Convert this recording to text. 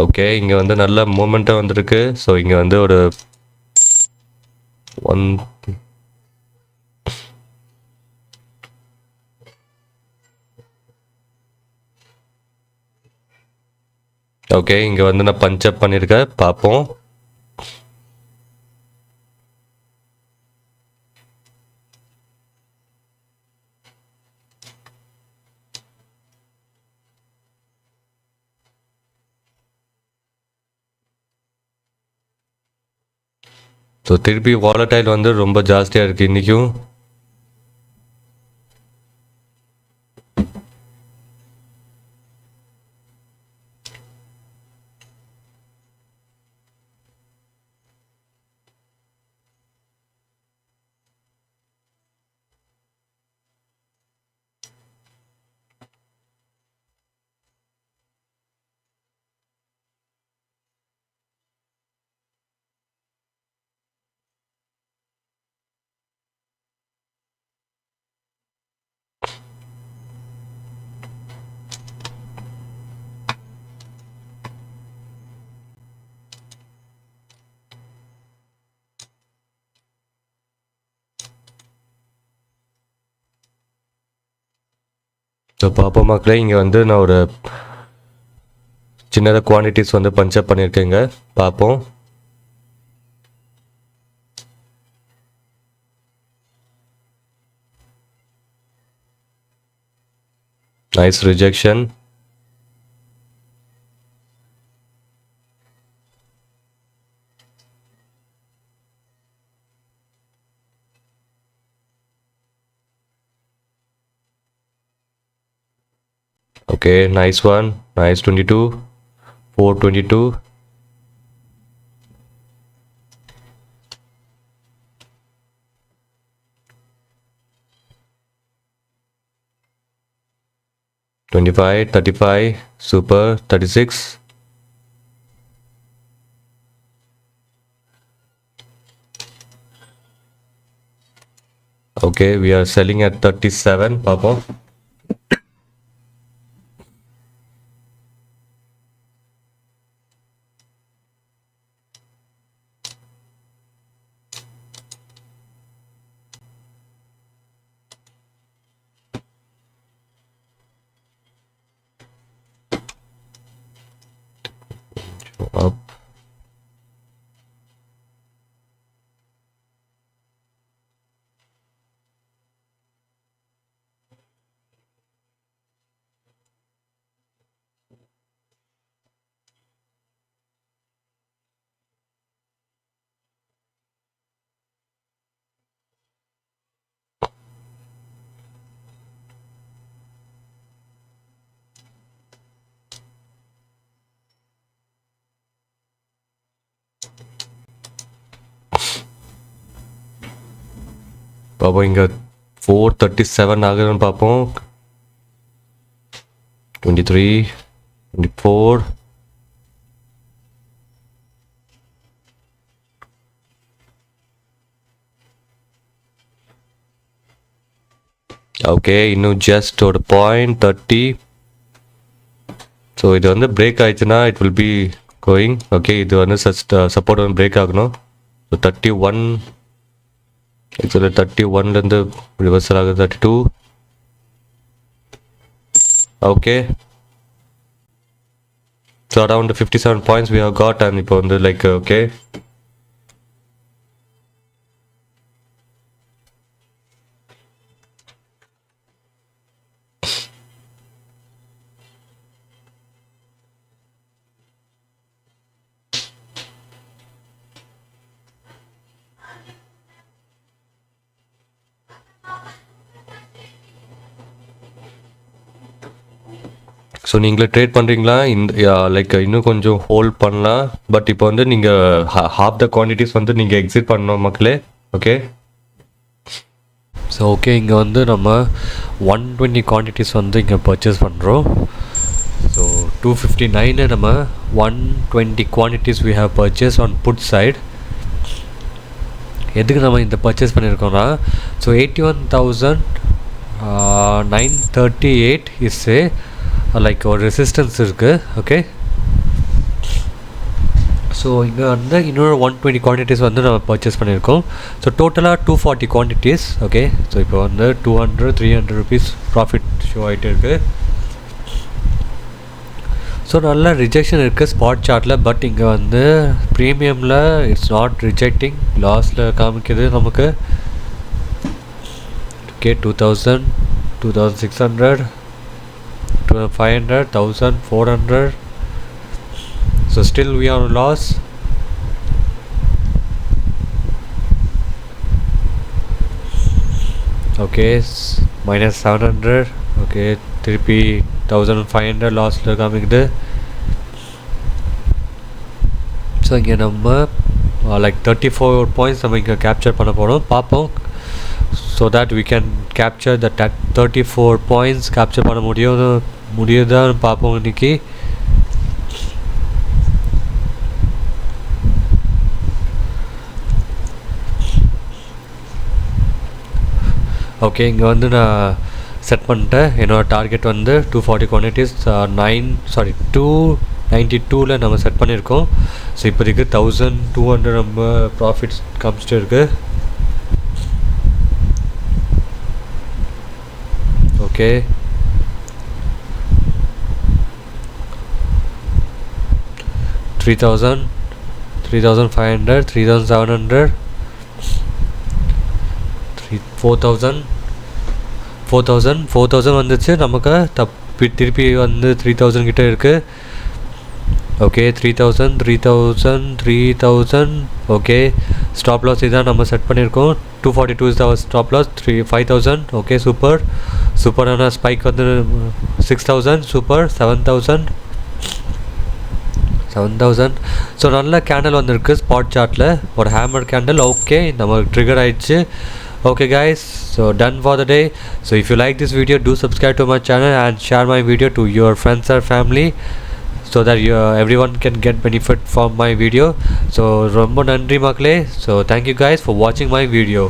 Okay, இங்கே வந்து நல்ல மூமெண்ட்டாக வந்திருக்கு. ஸோ இங்கே வந்து ஒரு ஒன் ஓகே, இங்கே வந்து நான் பஞ்ச் அப் பண்ணியிருக்கேன், பார்ப்போம். ஸோ திருப்பி வாலடைல் வந்து ரொம்ப ஜாஸ்தியாக இருக்குது இன்றைக்கும். ஸோ பார்ப்போம் மக்களே, இங்கே வந்து நான் ஒரு சின்னதாக குவான்டிட்டிஸ் வந்து பஞ்ச் அப் பண்ணியிருக்கேங்க, பார்ப்போம். Nice rejection. Okay, nice one. Nice 22. 422. $25, $35, super, $36. Okay, we are selling at 37, Papa. Up. பாப்போம், இங்கே 437 ஆகுதுன்னு பார்ப்போம். 23, 24. ஓகே, இன்னும் ஜஸ்ட் ஒரு 0.30. ஸோ இது வந்து பிரேக் ஆயிடுச்சுன்னா it will be going. Okay, இது வந்து சப்போர்ட் வந்து பிரேக் ஆகணும். ஸோ 31, ஆக்சுவலி 31லேருந்து ரிவர்சல் ஆகுது. 32. Okay, so around 57 points we have got. And இப்போ வந்து லைக் ஓகே, ஸோ நீங்களே ட்ரேட் பண்ணுறீங்களா? இந்த லைக் இன்னும் கொஞ்சம் ஹோல்ட் பண்ணலாம். பட் இப்போ வந்து நீங்கள் ஹாஃப் த குவான்டிட்டிஸ் வந்து நீங்கள் எக்ஸிட் பண்ணணும் மக்களே. ஓகே, ஸோ ஓகே, இங்கே வந்து நம்ம 120 குவான்டிட்டிஸ் வந்து இங்கே பர்ச்சேஸ் பண்ணுறோம். ஸோ 259 நம்ம 120 quantities we have purchase on put side. எதுக்கு நம்ம இந்த பர்ச்சேஸ் பண்ணியிருக்கோம்னா, ஸோ 81,938 இஸ் லைக் ஒரு ரெசிஸ்டன்ஸ் இருக்குது. ஓகே, ஸோ இங்கே வந்து இன்னொரு 120 குவான்டிட்டிஸ் வந்து நம்ம பர்ச்சேஸ் பண்ணியிருக்கோம். ஸோ டோட்டலாக 240 குவான்டிட்டிஸ். ஓகே, ஸோ இப்போ வந்து 200-300 ருபீஸ் ப்ராஃபிட் ஷோ ஆகிட்டு இருக்குது. ஸோ நல்ல ரிஜெக்ஷன் இருக்குது ஸ்பாட் சார்ட்டில். பட் இங்கே வந்து ப்ரீமியமில் இட்ஸ் நாட் ரிஜெக்டிங், லாஸில் காமிக்குது நமக்கு. Okay, 2000, 2600, 2500, 1400. So still we are on loss. Okay, minus 700. Okay, திருப்பி 1500 லாஸ்ல காமிக்குது. ஸோ இங்கே நம்ம லைக் 34 பாயிண்ட்ஸ் நம்ம இங்கே கேப்சர் பண்ண போகிறோம். பார்ப்போம். So that we can capture the 34 points capture பண்ண முடியுதான்னு பார்ப்போம் இன்னைக்கு. ஓகே, இங்கே வந்து நான் செட் பண்ணிட்டேன். என்னோடய டார்கெட் வந்து 240 குவான்டிட்டிஸ் 292 நம்ம செட் பண்ணியிருக்கோம். ஸோ இப்போதைக்கு 1200 நம்ம ப்ராஃபிட்ஸ் காமிச்சிட்டு இருக்குது. ஓகே, $3,000, 3,500, 3,700, 4,000 வந்துச்சு நமக்கு. திருப்பி வந்து 3,000 கிட்ட இருக்குது. ஓகே, 3,000, 3,000. ஓகே, ஸ்டாப் லாஸ் இதான் நம்ம செட் பண்ணியிருக்கோம். 242 is our stop loss. 5,000. Okay, சூப்பரான ஸ்பைக் வந்து 6,000. சூப்பர். 7,000. ஸோ நல்ல கேண்டில் வந்துருக்கு ஸ்பாட் சார்ட்டில், ஒரு ஹேமர் கேண்டில். ஓகே, நமக்கு ட்ரிகர் ஆயிடுச்சு. Okay guys, so done for the day. So if you like this video, do subscribe to my channel and share my video to your friends or family so that everyone can get benefit from my video. So romba nandri makle. So thank you guys for watching my video.